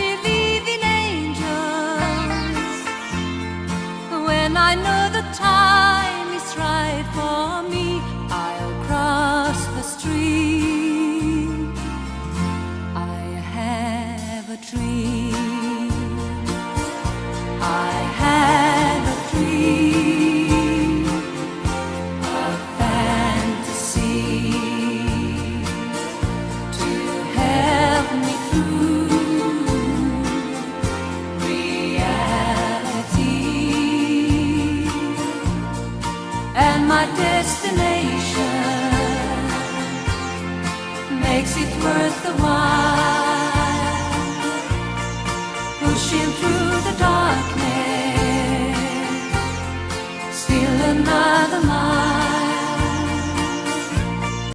believe in angels when I know the time is right for me. I'll cross the street. I have a dream. I have a dream, a fantasy to help me through reality, and my destination makes it worth the while.